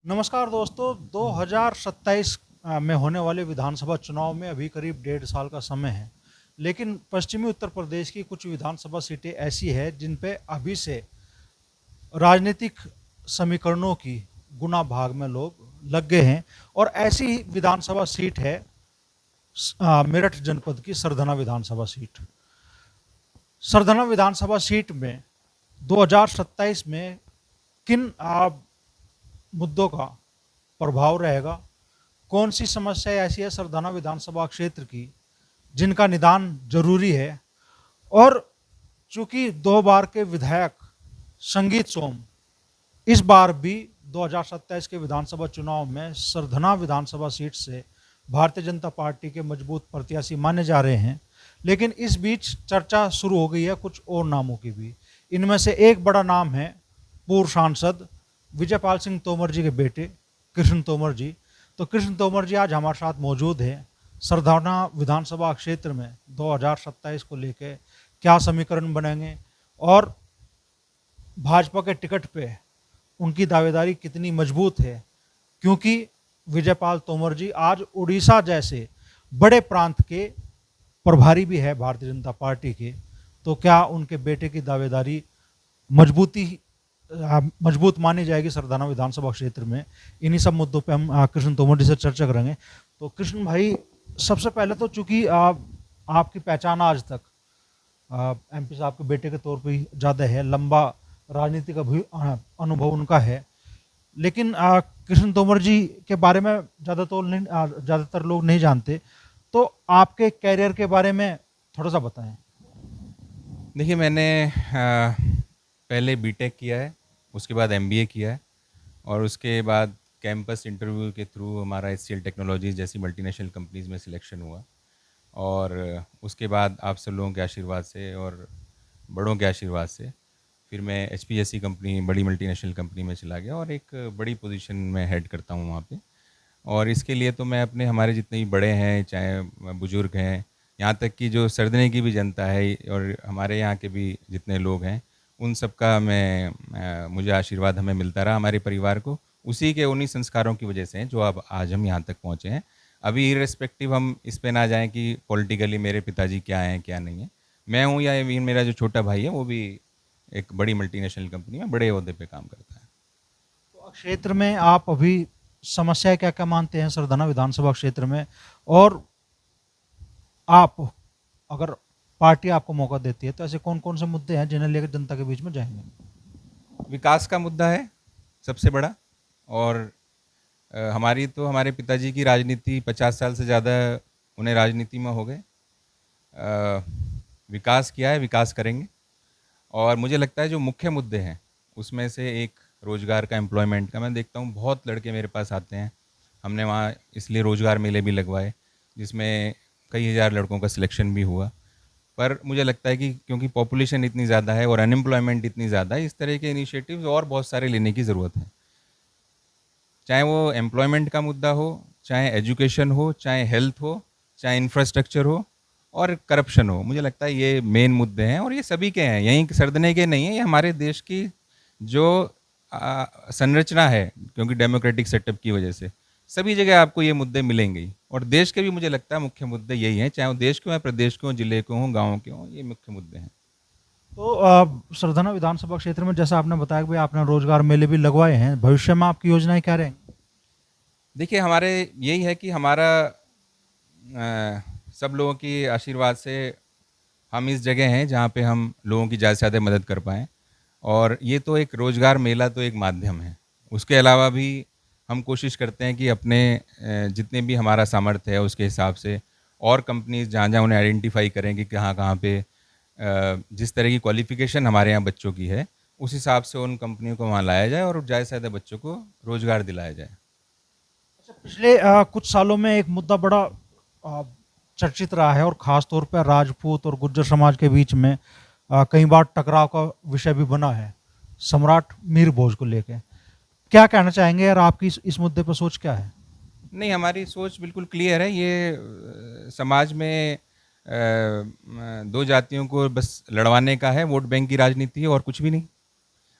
नमस्कार दोस्तों। 2027 में होने वाले विधानसभा चुनाव में अभी करीब 1.5 साल का समय है, लेकिन पश्चिमी उत्तर प्रदेश की कुछ विधानसभा सीटें ऐसी है जिन पे अभी से राजनीतिक समीकरणों की गुना भाग में लोग लग गए हैं। और ऐसी ही विधानसभा सीट है मेरठ जनपद की सरधना विधानसभा सीट। सरधना विधानसभा सीट में 2027 में किन मुद्दों का प्रभाव रहेगा, कौन सी समस्या ऐसी है सरदाना विधानसभा क्षेत्र की जिनका निदान जरूरी है। और चूंकि 2 बार के विधायक संगीत सोम इस बार भी 2027 के विधानसभा चुनाव में सरधना विधानसभा सीट से भारतीय जनता पार्टी के मजबूत प्रत्याशी माने जा रहे हैं, लेकिन इस बीच चर्चा शुरू हो गई है कुछ और नामों की भी। इनमें से एक बड़ा नाम है पूर्व सांसद विजयपाल सिंह तोमर जी के बेटे कृष्ण तोमर जी। तो कृष्ण तोमर जी आज हमारे साथ मौजूद हैं। सरदाना विधानसभा क्षेत्र में 2027 को लेकर क्या समीकरण बनेंगे और भाजपा के टिकट पे उनकी दावेदारी कितनी मजबूत है, क्योंकि विजयपाल तोमर जी आज उड़ीसा जैसे बड़े प्रांत के प्रभारी भी है भारतीय जनता पार्टी के। तो क्या उनके बेटे की दावेदारी मजबूत मानी जाएगी सरदाना विधानसभा क्षेत्र में? इन्हीं सब मुद्दों पे हम कृष्ण तोमर जी से चर्चा करेंगे। तो कृष्ण भाई, सबसे पहले तो चूंकि आपकी पहचान आज तक एमपी साहब के बेटे के तौर पे ही ज़्यादा है, लंबा राजनीतिक अनुभव उनका है, लेकिन कृष्ण तोमर जी के बारे में ज़्यादातर लोग नहीं जानते। तो आपके कैरियर के बारे में थोड़ा सा बताएं। देखिए, मैंने पहले बीटेक किया है, उसके बाद एमबीए किया है और उसके बाद कैंपस इंटरव्यू के थ्रू हमारा एचसीएल टेक्नोलॉजीज जैसी मल्टीनेशनल कंपनीज़ में सिलेक्शन हुआ। और उसके बाद आप सब लोगों के आशीर्वाद से और बड़ों के आशीर्वाद से फिर मैं एचपी जैसी कंपनी, बड़ी मल्टीनेशनल कंपनी में चला गया और एक बड़ी पोजीशन में हेड करता हूँ वहाँ पे। और इसके लिए तो मैं हमारे जितने भी बड़े हैं, चाहे बुज़ुर्ग हैं, यहाँ तक कि जो सरदने की भी जनता है और हमारे यहाँ के भी जितने लोग हैं, उन सब का मुझे आशीर्वाद हमें मिलता रहा, हमारे परिवार को। उन्हीं संस्कारों की वजह से हैं जो अब आज हम यहाँ तक पहुँचे हैं। अभी इररिस्पेक्टिव हम इस पे ना जाएं कि पॉलिटिकली मेरे पिताजी क्या हैं क्या नहीं है, मैं हूँ या मेरा जो छोटा भाई है वो भी एक बड़ी मल्टीनेशनल कंपनी में बड़े ओहदे पे काम करता है। तो क्षेत्र में आप अभी समस्या क्या क्या मानते हैं सरदाना विधानसभा क्षेत्र में, और आप अगर पार्टी आपको मौका देती है तो ऐसे कौन कौन से मुद्दे हैं जिन्हें लेकर जनता के बीच में जाएंगे? विकास का मुद्दा है सबसे बड़ा। और हमारे पिताजी की राजनीति 50 साल से ज़्यादा उन्हें राजनीति में हो गए। विकास किया है, विकास करेंगे। और मुझे लगता है जो मुख्य मुद्दे हैं उसमें से एक रोज़गार का, एम्प्लॉयमेंट का। मैं देखता हूँ बहुत लड़के मेरे पास आते हैं, हमने वहाँ इसलिए रोज़गार मेले भी लगवाए जिसमें कई हज़ार लड़कों का सिलेक्शन भी हुआ। पर मुझे लगता है कि क्योंकि पॉपुलेशन इतनी ज़्यादा है और अनएम्प्लॉयमेंट इतनी ज़्यादा है, इस तरह के इनिशिएटिव्स और बहुत सारे लेने की ज़रूरत है। चाहे वो एम्प्लॉयमेंट का मुद्दा हो, चाहे एजुकेशन हो, चाहे हेल्थ हो, चाहे इंफ्रास्ट्रक्चर हो और करप्शन हो। मुझे लगता है ये मेन मुद्दे हैं और ये सभी के हैं, यहीं सरदने के नहीं है। ये हमारे देश की जो संरचना है, क्योंकि डेमोक्रेटिक सेटअप की वजह से सभी जगह आपको ये मुद्दे मिलेंगे ही। और देश के भी मुझे लगता है मुख्य मुद्दे यही हैं, चाहे वो देश के हों, प्रदेश के हों, जिले के हों, गाँव के हों, ये मुख्य मुद्दे हैं। तो सरदाना विधानसभा क्षेत्र में जैसा आपने बताया कि भाई आपने रोजगार मेले भी लगवाए हैं, भविष्य में आपकी योजनाएं क्या रहेंगी? देखिए, हमारे यही है कि हमारा सब लोगों की आशीर्वाद से हम इस जगह हैं जहाँ पे हम लोगों की ज़्यादा से ज़्यादा मदद कर पाएँ। और ये तो एक रोज़गार मेला तो एक माध्यम है, उसके अलावा भी हम कोशिश करते हैं कि अपने जितने भी हमारा सामर्थ्य है उसके हिसाब से और कंपनीज़ जहाँ जहाँ उन्हें आइडेंटिफाई करें कि कहाँ कहाँ पे जिस तरह की क्वालिफ़िकेशन हमारे यहाँ बच्चों की है, उस हिसाब से उन कंपनियों को वहाँ लाया जाए और ज़्यादा से ज़्यादा बच्चों को रोज़गार दिलाया जाए। अच्छा, पिछले कुछ सालों में एक मुद्दा बड़ा अ, चर्चित रहा है और ख़ास तौर पर राजपूत और गुर्जर समाज के बीच में कई बार टकराव का विषय भी बना है, सम्राट मीर भोज को लेके। क्या कहना चाहेंगे और आपकी इस मुद्दे पर सोच क्या है? नहीं, हमारी सोच बिल्कुल क्लियर है। ये समाज में दो जातियों को बस लड़वाने का है, वोट बैंक की राजनीति है और कुछ भी नहीं।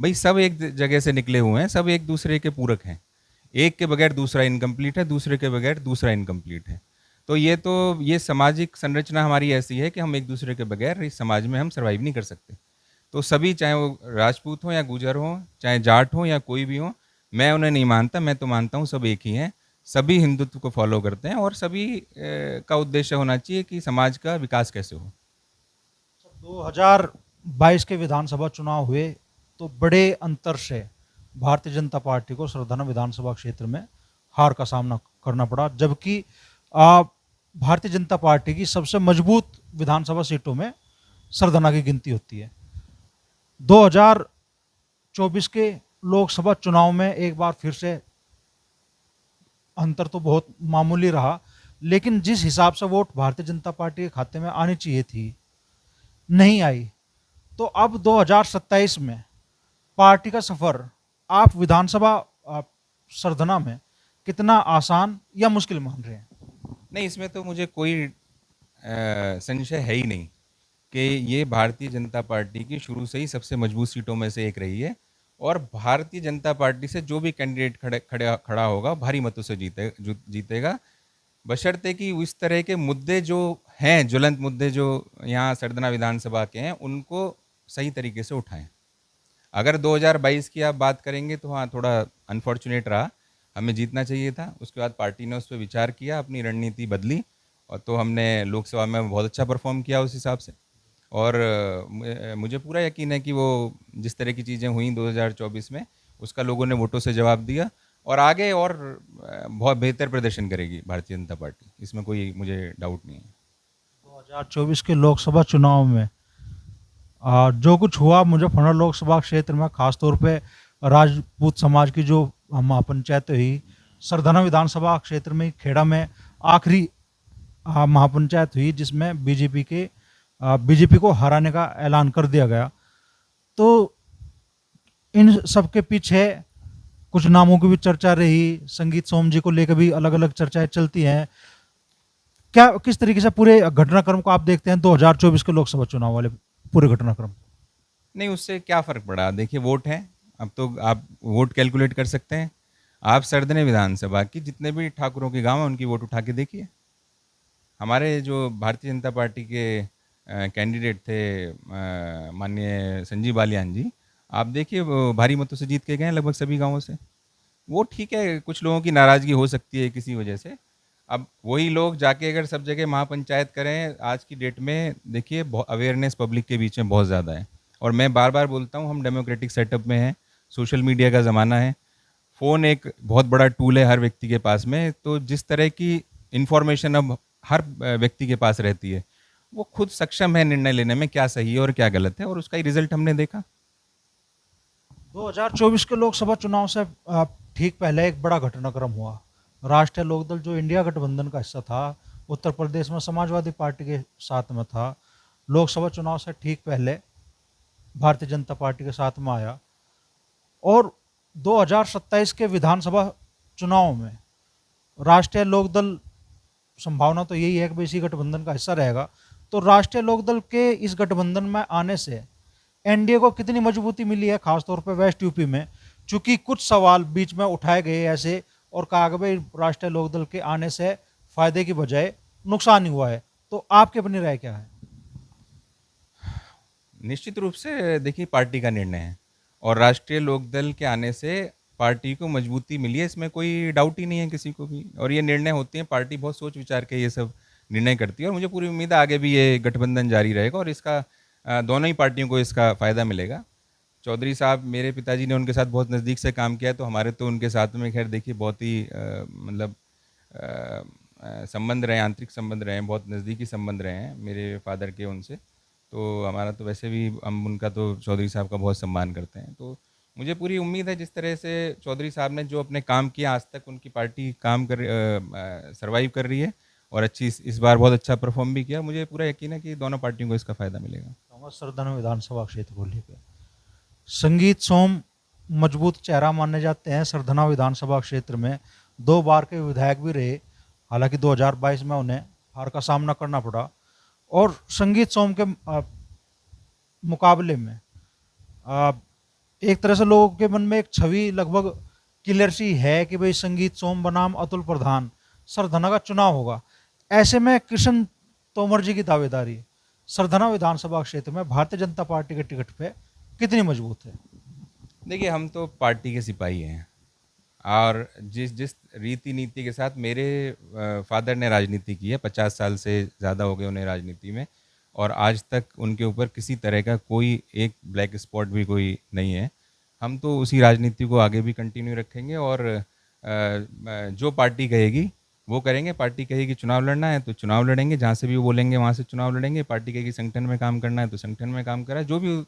भाई सब एक जगह से निकले हुए हैं, सब एक दूसरे के पूरक हैं। एक के बगैर दूसरा इनकम्प्लीट है, दूसरे के बगैर दूसरा इनकम्प्लीट है। तो ये सामाजिक संरचना हमारी ऐसी है कि हम एक दूसरे के बगैर इस समाज में हम सर्वाइव नहीं कर सकते। तो सभी, चाहे वो राजपूत हों या गुजर हों, चाहे जाट हों या कोई भी हो, मैं उन्हें नहीं मानता, मैं तो मानता हूँ सब एक ही हैं। सभी हिंदुत्व को फॉलो करते हैं और सभी का उद्देश्य होना चाहिए कि समाज का विकास कैसे हो। 2022 के विधानसभा चुनाव हुए तो बड़े अंतर से भारतीय जनता पार्टी को सरधना विधानसभा क्षेत्र में हार का सामना करना पड़ा, जबकि भारतीय जनता पार्टी की सबसे मजबूत विधानसभा सीटों में सरधना की गिनती होती है। 2024 के लोकसभा चुनाव में एक बार फिर से अंतर तो बहुत मामूली रहा, लेकिन जिस हिसाब से वोट भारतीय जनता पार्टी के खाते में आनी चाहिए थी, नहीं आई। तो अब 2027 में पार्टी का सफर आप विधानसभा सरधना में कितना आसान या मुश्किल मान रहे हैं? नहीं, इसमें तो मुझे कोई संशय है ही नहीं कि ये भारतीय जनता पार्टी की शुरू से ही सबसे मजबूत सीटों में से एक रही है और भारतीय जनता पार्टी से जो भी कैंडिडेट खड़ा होगा भारी मतों से जीतेगा, बशर्ते कि इस तरह के मुद्दे जो हैं, ज्वलंत मुद्दे जो यहाँ सरधना विधानसभा के हैं, उनको सही तरीके से उठाएं। अगर 2022 की आप बात करेंगे तो हाँ, थोड़ा अनफॉर्चुनेट रहा, हमें जीतना चाहिए था। उसके बाद पार्टी ने उस पर विचार किया, अपनी रणनीति बदली और तो हमने लोकसभा में बहुत अच्छा परफॉर्म किया उस हिसाब से। और मुझे पूरा यकीन है कि वो जिस तरह की चीज़ें हुई 2024 में, उसका लोगों ने वोटों से जवाब दिया और आगे और बहुत बेहतर प्रदर्शन करेगी भारतीय जनता पार्टी, इसमें कोई मुझे डाउट नहीं है। 2024 के लोकसभा चुनाव में जो कुछ हुआ मुजफ्फरनगर लोकसभा क्षेत्र में, खासतौर पे राजपूत समाज की जो महापंचायत हुई, सरधना विधानसभा क्षेत्र में खेड़ा में आखिरी महापंचायत हुई जिसमें बीजेपी को हराने का ऐलान कर दिया गया। तो इन सब के पीछे कुछ नामों की भी चर्चा रही, संगीत सोम जी को लेकर भी अलग अलग चर्चाएं चलती हैं। क्या किस तरीके से पूरे घटनाक्रम को आप देखते हैं 2024 के लोकसभा चुनाव वाले पूरे घटनाक्रम? नहीं, उससे क्या फ़र्क पड़ा? देखिए, वोट है, अब तो आप वोट कैलकुलेट कर सकते हैं। आप सरधना विधानसभा की जितने भी ठाकुरों के गांव हैं उनकी वोट उठा के देखिए। हमारे जो भारतीय जनता पार्टी के कैंडिडेट थे माननीय संजीव बालियान जी, आप देखिए वो भारी मतों से जीत के गए हैं लगभग सभी गांवों से। वो ठीक है, कुछ लोगों की नाराज़गी हो सकती है किसी वजह से। अब वही लोग जाके अगर सब जगह महापंचायत करें, आज की डेट में देखिए अवेयरनेस पब्लिक के बीच में बहुत ज़्यादा है। और मैं बार बार बोलता हूँ, हम डेमोक्रेटिक सेटअप में हैं, सोशल मीडिया का ज़माना है, फ़ोन एक बहुत बड़ा टूल है हर व्यक्ति के पास में। तो जिस तरह की इन्फॉर्मेशन अब हर व्यक्ति के पास रहती है, वो खुद सक्षम है निर्णय लेने में क्या सही है और क्या गलत है, और उसका ही रिजल्ट हमने देखा। 2024 के लोकसभा चुनाव से ठीक पहले एक बड़ा घटनाक्रम हुआ। राष्ट्रीय लोकदल जो इंडिया गठबंधन का हिस्सा था, उत्तर प्रदेश में समाजवादी पार्टी के साथ में था, लोकसभा चुनाव से ठीक पहले भारतीय जनता पार्टी के साथ में आया। और 2027 के विधानसभा चुनाव में राष्ट्रीय लोकदल, संभावना तो यही है कि इसी गठबंधन का हिस्सा रहेगा। तो राष्ट्रीय लोकदल के इस गठबंधन में आने से एनडीए को कितनी मजबूती मिली है, खासतौर पर वेस्ट यूपी में? चूंकि कुछ सवाल बीच में उठाए गए ऐसे और कहा कि भाई राष्ट्रीय लोकदल के आने से फायदे की बजाय नुकसान ही हुआ है, तो आपकी अपनी राय क्या है? निश्चित रूप से देखिए, पार्टी का निर्णय है और राष्ट्रीय लोकदल के आने से पार्टी को मजबूती मिली है, इसमें कोई डाउट ही नहीं है किसी को भी। और ये निर्णय होते हैं, पार्टी बहुत सोच विचार के ये सब निर्णय करती है और मुझे पूरी उम्मीद है आगे भी ये गठबंधन जारी रहेगा और इसका दोनों ही पार्टियों को इसका फ़ायदा मिलेगा। चौधरी साहब, मेरे पिताजी ने उनके साथ बहुत नज़दीक से काम किया, तो हमारे तो उनके साथ में खैर देखिए बहुत ही मतलब संबंध रहे, आंतरिक संबंध रहे हैं, बहुत नज़दीकी संबंध रहे हैं मेरे फादर के उनसे। तो हमारा तो वैसे भी हम उनका तो चौधरी साहब का बहुत सम्मान करते हैं। तो मुझे पूरी उम्मीद है जिस तरह से चौधरी साहब ने जो अपने काम किया आज तक, उनकी पार्टी काम कर सर्वाइव कर रही है और इस बार बहुत अच्छा परफॉर्म भी किया। मुझे पूरा यकीन है कि दोनों पार्टियों को इसका फ़ायदा मिलेगा। सरधना विधानसभा क्षेत्र को लेकर संगीत सोम मजबूत चेहरा माने जाते हैं। सरधना विधानसभा क्षेत्र में 2 बार के विधायक भी रहे, हालांकि 2022 में उन्हें हार का सामना करना पड़ा। और संगीत सोम के मुकाबले में एक तरह से लोगों के मन में एक छवि लगभग क्लियरिटी है कि भाई संगीत सोम बनाम अतुल प्रधान सरधना का चुनाव होगा, ऐसे में कृष्ण तोमर जी की दावेदारी सरधना विधानसभा क्षेत्र में भारतीय जनता पार्टी के टिकट पे कितनी मजबूत है? देखिए, हम तो पार्टी के सिपाही हैं, और जिस जिस रीति नीति के साथ मेरे फादर ने राजनीति की है, 50 साल से ज़्यादा हो गए उन्हें राजनीति में, और आज तक उनके ऊपर किसी तरह का कोई एक ब्लैक स्पॉट भी कोई नहीं है। हम तो उसी राजनीति को आगे भी कंटिन्यू रखेंगे, और जो पार्टी कहेगी वो करेंगे। पार्टी कहेगी चुनाव लड़ना है तो चुनाव लड़ेंगे, जहाँ से भी वो बोलेंगे वहाँ से चुनाव लड़ेंगे। पार्टी कहेगी संगठन में काम करना है तो संगठन में काम करा, जो भी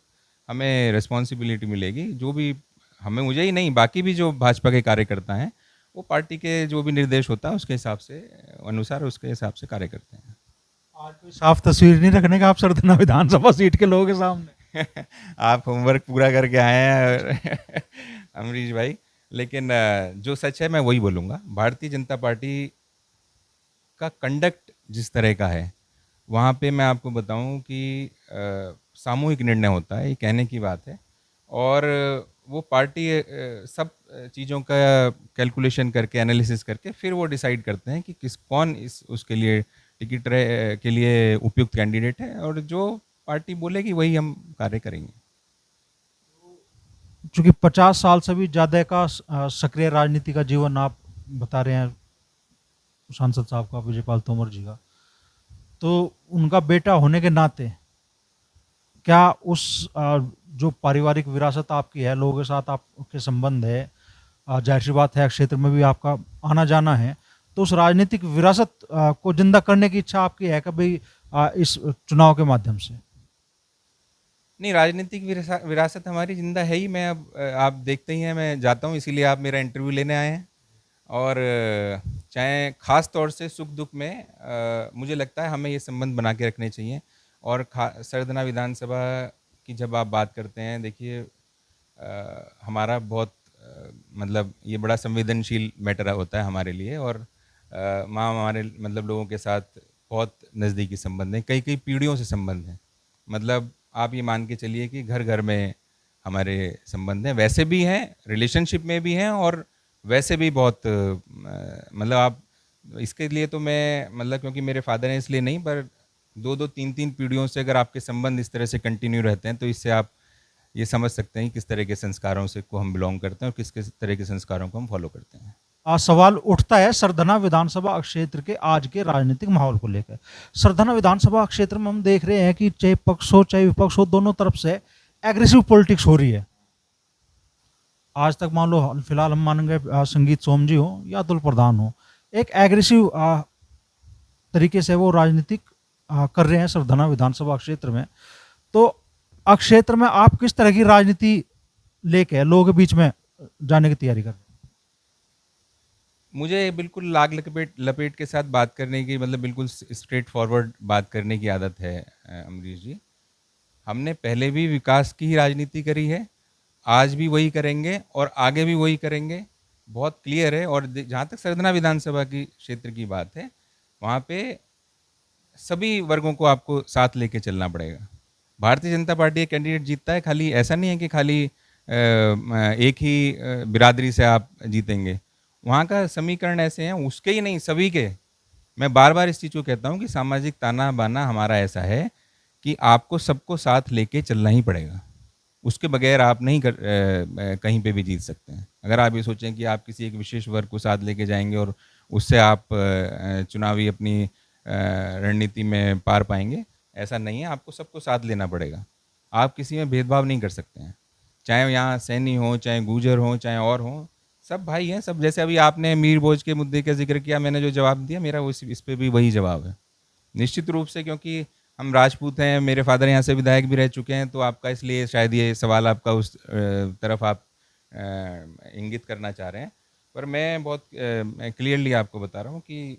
हमें रिस्पॉन्सिबिलिटी मिलेगी, जो भी हमें, मुझे ही नहीं, बाकी भी जो भाजपा के कार्यकर्ता हैं, वो पार्टी के जो भी निर्देश होता है उसके हिसाब से, अनुसार उसके हिसाब से कार्य करते हैं। आज कोई साफ तस्वीर नहीं रखने का आप सरधना विधानसभा सीट के लोगों के सामने? आप होमवर्क पूरा करके आए हैं अमरीश भाई, लेकिन जो सच है मैं वही बोलूँगा। भारतीय जनता पार्टी का कंडक्ट जिस तरह का है, वहाँ पे मैं आपको बताऊँ कि सामूहिक निर्णय होता है, ये कहने की बात है, और वो पार्टी सब चीज़ों का कैलकुलेशन करके, एनालिसिस करके फिर वो डिसाइड करते हैं कि कौन इस उसके लिए टिकट के लिए उपयुक्त कैंडिडेट है, और जो पार्टी बोलेगी वही हम कार्य करेंगे। चूंकि 50 साल से भी ज़्यादा का सक्रिय राजनीति का जीवन आप बता रहे हैं सांसद साहब का, विजयपाल तोमर जी का, तो उनका बेटा होने के नाते क्या उस जो पारिवारिक विरासत आपकी है, लोगों के साथ आपके संबंध है, जाहिर सी बात है क्षेत्र में भी आपका आना जाना है, तो उस राजनीतिक विरासत को जिंदा करने की इच्छा आपकी है कभी इस चुनाव के माध्यम से? नहीं, राजनीतिक विरासत हमारी जिंदा है ही। मैं अब आप देखते ही हैं, मैं जाता हूँ, इसीलिए आप मेरा इंटरव्यू लेने आए हैं। और चाहे ख़ास तौर से सुख दुख में मुझे लगता है हमें ये संबंध बना के रखने चाहिए। और सरधना विधानसभा की जब आप बात करते हैं, देखिए हमारा बहुत मतलब ये बड़ा संवेदनशील मैटर होता है हमारे लिए, और माँ हमारे मतलब लोगों के साथ बहुत नज़दीकी संबंध हैं, कई कई पीढ़ियों से संबंध हैं। मतलब आप ये मान के चलिए कि घर घर में हमारे संबंध हैं, वैसे भी हैं, रिलेशनशिप में भी हैं, और वैसे भी बहुत मतलब आप इसके लिए तो मैं मतलब, क्योंकि मेरे फादर हैं इसलिए नहीं, पर 2-2 3-3 पीढ़ियों से अगर आपके संबंध इस तरह से कंटिन्यू रहते हैं, तो इससे आप ये समझ सकते हैं किस तरह के संस्कारों से को हम बिलोंग करते हैं और किस किस तरह के संस्कारों को हम फॉलो करते हैं। सवाल उठता है सरधना विधानसभा क्षेत्र के आज के राजनीतिक माहौल को लेकर। सरधना विधानसभा क्षेत्र में हम देख रहे हैं कि चाहे पक्ष हो चाहे विपक्ष हो, दोनों तरफ से एग्रेसिव पॉलिटिक्स हो रही है। आज तक मान लो फिलहाल हम मानेंगे संगीत सोम जी हो या अतुल प्रधान हो, एक एग्रेसिव तरीके से वो राजनीतिक कर रहे हैं सरधना विधानसभा क्षेत्र में। तो क्षेत्र में आप किस तरह की राजनीति लेके लोगों के बीच में जाने की तैयारी कर रहे हैं? मुझे बिल्कुल लाग लपेट के साथ बात करने की, मतलब बिल्कुल स्ट्रेट फॉरवर्ड बात करने की आदत है अमरीश जी। हमने पहले भी विकास की ही राजनीति करी है, आज भी वही करेंगे और आगे भी वही करेंगे, बहुत क्लियर है। और जहाँ तक सरधना विधानसभा की क्षेत्र की बात है, वहाँ पे सभी वर्गों को आपको साथ लेके चलना पड़ेगा। भारतीय जनता पार्टी का कैंडिडेट जीतता है, खाली ऐसा नहीं है कि खाली एक ही बिरादरी से आप जीतेंगे। वहाँ का समीकरण ऐसे हैं, उसके ही नहीं सभी के। मैं बार बार इस चीज़ को कहता हूँ कि सामाजिक ताना बाना हमारा ऐसा है कि आपको सबको साथ लेके चलना ही पड़ेगा, उसके बगैर आप नहीं कहीं पे भी जीत सकते हैं। अगर आप ये सोचें कि आप किसी एक विशेष वर्ग को साथ लेके जाएंगे और उससे आप चुनावी अपनी रणनीति में पार पाएंगे, ऐसा नहीं है। आपको सबको साथ लेना पड़ेगा, आप किसी में भेदभाव नहीं कर सकते हैं, चाहे यहाँ सैनी हो, चाहे गुर्जर हो, चाहे और हो, सब भाई हैं सब। जैसे अभी आपने मीर भोज के मुद्दे का जिक्र किया, मैंने जो जवाब दिया मेरा इस पे भी वही जवाब है। निश्चित रूप से, क्योंकि हम राजपूत हैं, मेरे फादर यहाँ से विधायक भी रह चुके हैं, तो आपका इसलिए शायद ये सवाल आपका उस तरफ आप इंगित करना चाह रहे हैं। पर मैं बहुत क्लियरली आपको बता रहा हूँ कि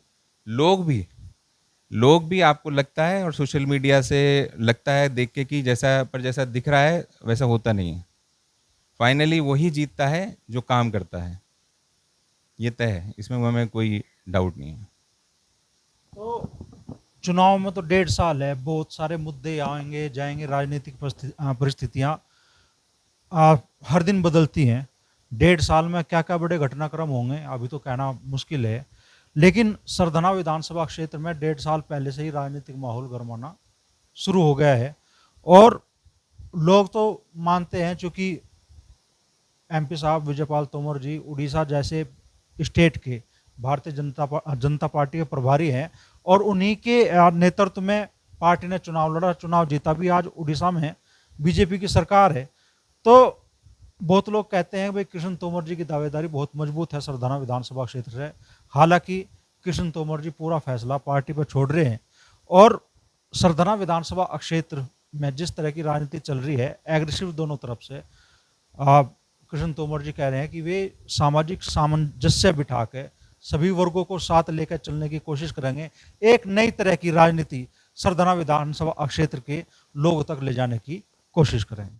लोग भी आपको लगता है, और सोशल मीडिया से लगता है देख के कि जैसा दिख रहा है वैसा होता नहीं है। फाइनली वही जीतता है जो काम करता है, ये तय है, इसमें हमें कोई डाउट नहीं है। तो चुनाव में तो 1.5 साल है, बहुत सारे मुद्दे आएंगे जाएंगे, राजनीतिक परिस्थितियाँ हर दिन बदलती हैं, 1.5 साल में क्या क्या बड़े घटनाक्रम होंगे अभी तो कहना मुश्किल है। लेकिन सरधना विधानसभा क्षेत्र में 1.5 साल पहले से ही राजनीतिक माहौल गरमाना शुरू हो गया है। और लोग तो मानते हैं, चूंकि एमपी साहब विजयपाल तोमर जी उड़ीसा जैसे स्टेट के भारतीय जनता पार्टी के प्रभारी हैं, और उन्हीं के नेतृत्व में पार्टी ने चुनाव लड़ा, चुनाव जीता भी। आज उड़ीसा में बीजेपी की सरकार है। तो बहुत लोग कहते हैं भाई कृष्ण तोमर जी की दावेदारी बहुत मजबूत है सरधना विधानसभा क्षेत्र से। हालांकि कृष्ण तोमर जी पूरा फैसला पार्टी पर छोड़ रहे हैं, और सरधना विधानसभा क्षेत्र में जिस तरह की राजनीति चल रही है, एग्रेसिव दोनों तरफ से, कृष्ण तोमर जी कह रहे हैं कि वे सामाजिक सामंजस्य बिठा के सभी वर्गों को साथ लेकर चलने की कोशिश करेंगे, एक नई तरह की राजनीति सरधना विधानसभा क्षेत्र के लोगों तक ले जाने की कोशिश करेंगे।